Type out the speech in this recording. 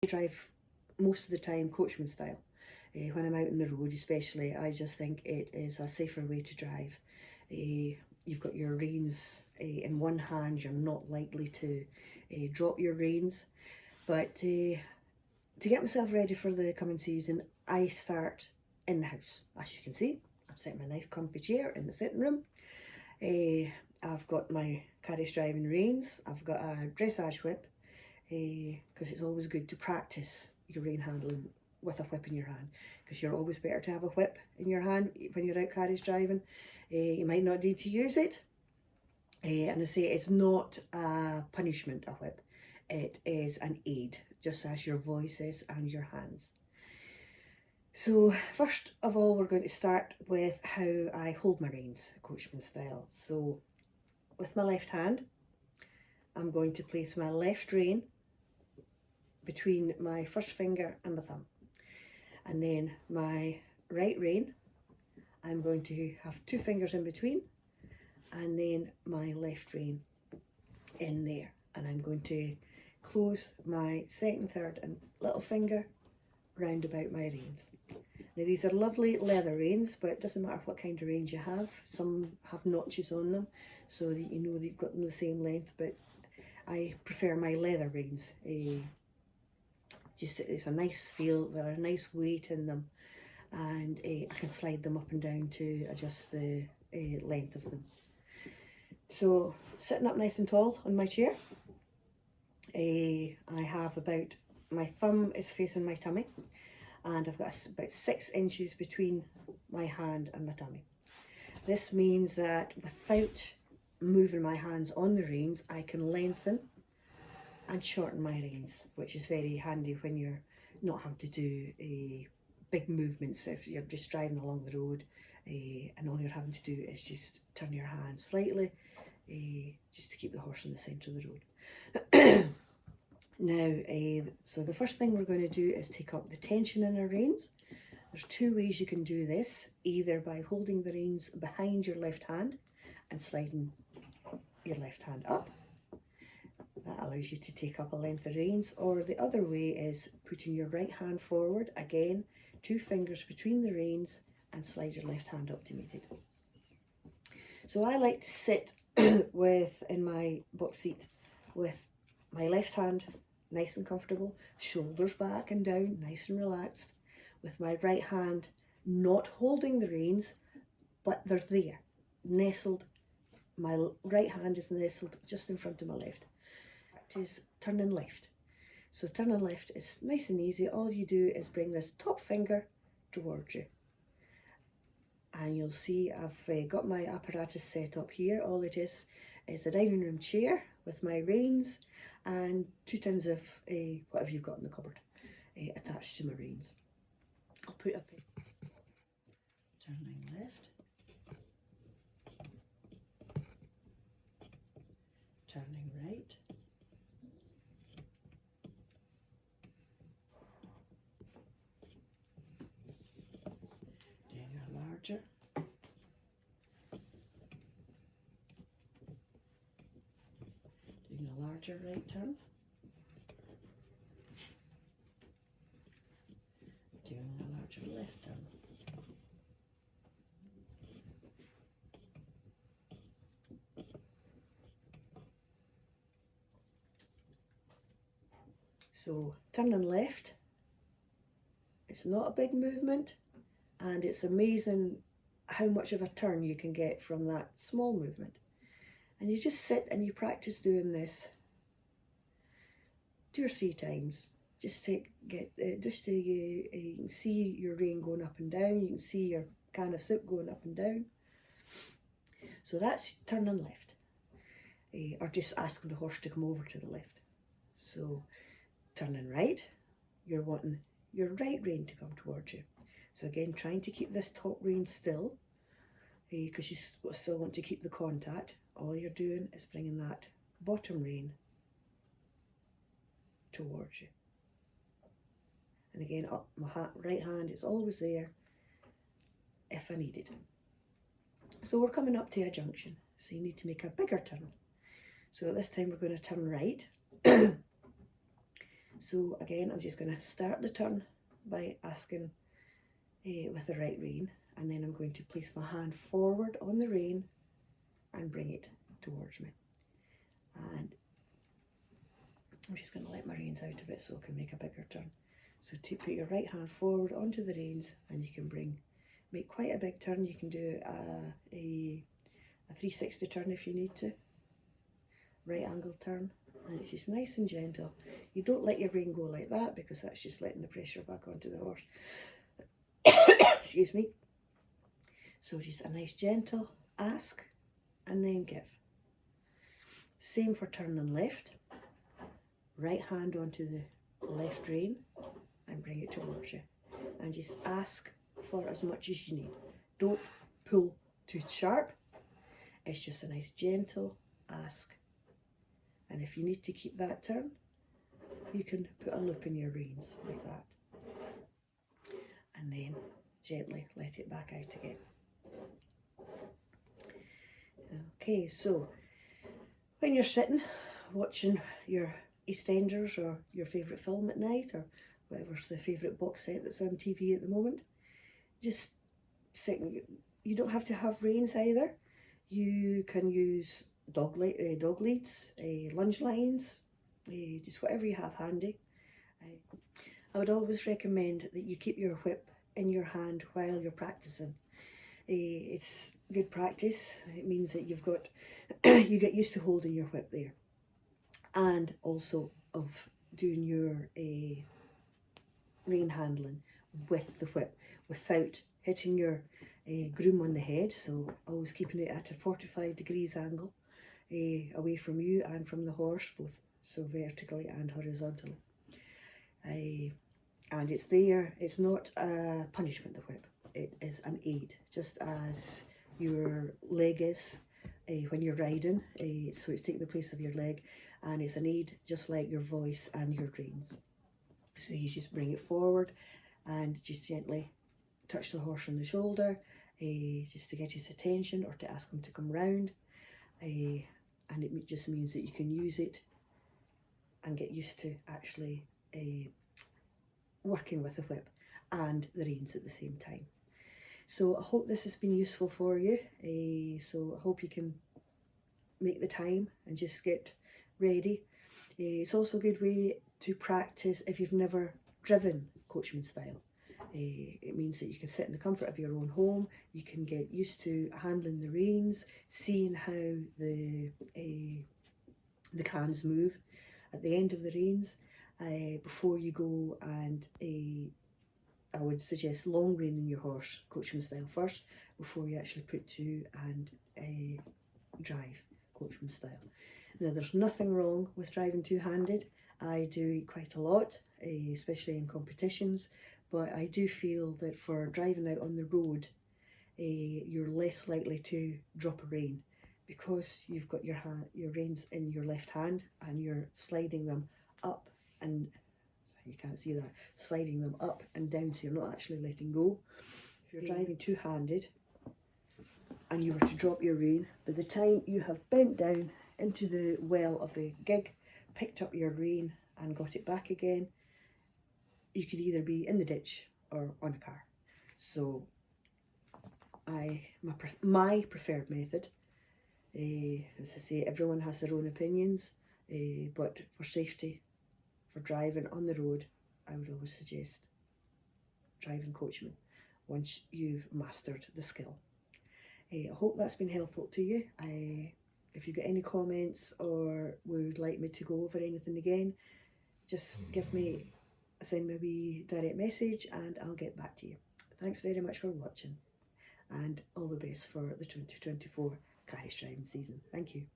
I drive most of the time coachman style. When I'm out on the road especially, I just think it is a safer way to drive. You've got your reins in one hand, you're not likely to drop your reins. But to get myself ready for the coming season, I start in the house. As you can see, I'm sitting in a nice comfy chair in the sitting room. I've got my Carriage driving reins, I've got a dressage whip, because it's always good to practice your rein handling with a whip in your hand, because you're always better to have a whip in your hand when you're out carriage driving. You might not need to use it, and I say it's not a punishment, a whip. It is an aid, just as your voice is and your hands. So first of all, we're going to start with how I hold my reins, coachman style. So with my left hand, I'm going to place my left rein between my first finger and my thumb. And then my right rein, I'm going to have 2 fingers in between, and then my left rein in there. And I'm going to close my second, third and little finger round about my reins. Now these are lovely leather reins, but it doesn't matter what kind of reins you have. Some have notches on them so that you know that you've got them the same length, but I prefer my leather reins. Just it's a nice feel, they're a nice weight in them, and I can slide them up and down to adjust the length of them. So sitting up nice and tall on my chair, I have about, my thumb is facing my tummy, and I've got about 6 inches between my hand and my tummy. This means that without moving my hands on the reins, I can lengthen and shorten my reins, which is very handy when you're not having to do big movements. If you're just driving along the road and all you're having to do is just turn your hand slightly, just to keep the horse in the centre of the road. Now, so the first thing we're going to do is take up the tension in our reins. There's 2 ways you can do this, either by holding the reins behind your left hand and sliding your left hand up. That allows you to take up a length of reins, or the other way is putting your right hand forward, again 2 fingers between the reins, and slide your left hand up to meet it. So I like to sit in my box seat with my left hand nice and comfortable, shoulders back and down, nice and relaxed, with my right hand not holding the reins, but they're there, nestled. My right hand is nestled just in front of my left. That is turning left. So turning left is nice and easy. All you do is bring this top finger towards you. And you'll see I've got my apparatus set up here. All it is a dining room chair with my reins and 2 tins of whatever you've got in the cupboard attached to my reins. I'll put up turning left, turning right, doing a larger, doing a larger right turn, doing a larger left turn. So turning left, it's not a big movement, and it's amazing how much of a turn you can get from that small movement. And you just sit and you practice doing this 2 or 3 times. Just to you can see your rein going up and down, you can see your can of soup going up and down. So that's turning left, or just asking the horse to come over to the left. So turning right, you're wanting your right rein to come towards you. So again, trying to keep this top rein still, because you still want to keep the contact. All you're doing is bringing that bottom rein towards you. And again, up my right hand is always there if I need it. So we're coming up to a junction, so you need to make a bigger turn. So at this time we're going to turn right. So again, I'm just going to start the turn by asking with the right rein, and then I'm going to place my hand forward on the rein and bring it towards me. And I'm just going to let my reins out a bit so I can make a bigger turn. So to put your right hand forward onto the reins, and you can make quite a big turn. You can do a 360 turn if you need to, right angle turn, and it's just nice and gentle. You don't let your rein go like that because that's just letting the pressure back onto the horse. Excuse me. So just a nice gentle ask and then give. Same for turning left. Right hand onto the left rein and bring it towards you. And just ask for as much as you need. Don't pull too sharp. It's just a nice gentle ask. And if you need to keep that turn, you can put a loop in your reins like that. And then gently let it back out again. Okay, so when you're sitting watching your EastEnders or your favourite film at night, or whatever's the favourite box set that's on TV at the moment, just sitting. You don't have to have reins either. You can use dog leads, lunge lines, just whatever you have handy. I would always recommend that you keep your whip in your hand while you're practicing. It's good practice. It means that you've got you get used to holding your whip there, and also of doing your rein handling with the whip without hitting your groom on the head. So always keeping it at a 45 degrees angle away from you and from the horse, both so vertically and horizontally. And it's there. It's not a punishment, the whip. It is an aid, just as your leg is when you're riding. So it's taking the place of your leg, and it's an aid just like your voice and your reins. So you just bring it forward and just gently touch the horse on the shoulder, just to get his attention or to ask him to come round. And it just means that you can use it and get used to actually working with the whip and the reins at the same time. So I hope this has been useful for you. So I hope you can make the time and just get ready. It's also a good way to practice if you've never driven coachman style. It means that you can sit in the comfort of your own home. You can get used to handling the reins, seeing how the cans move at the end of the reins before you go. And I would suggest long reining your horse coachman style first before you actually put to and drive coachman style. Now, there's nothing wrong with driving two-handed. I do it quite a lot, especially in competitions, but I do feel that for driving out on the road, you're less likely to drop a rein because you've got your reins in your left hand and you're sliding them up, and you can't see that, sliding them up and down, so you're not actually letting go. If you're driving two-handed and you were to drop your rein, by the time you have bent down into the well of the gig, picked up your rein and got it back again, you could either be in the ditch or on a car. So my preferred method, as I say, everyone has their own opinions, but for safety, for driving on the road, I would always suggest driving coachman once you've mastered the skill. I hope that's been helpful to you. If you've got any comments or would like me to go over anything again, just send me a wee direct message and I'll get back to you. Thanks very much for watching, and all the best for the 2024 Carriage driving season. Thank you.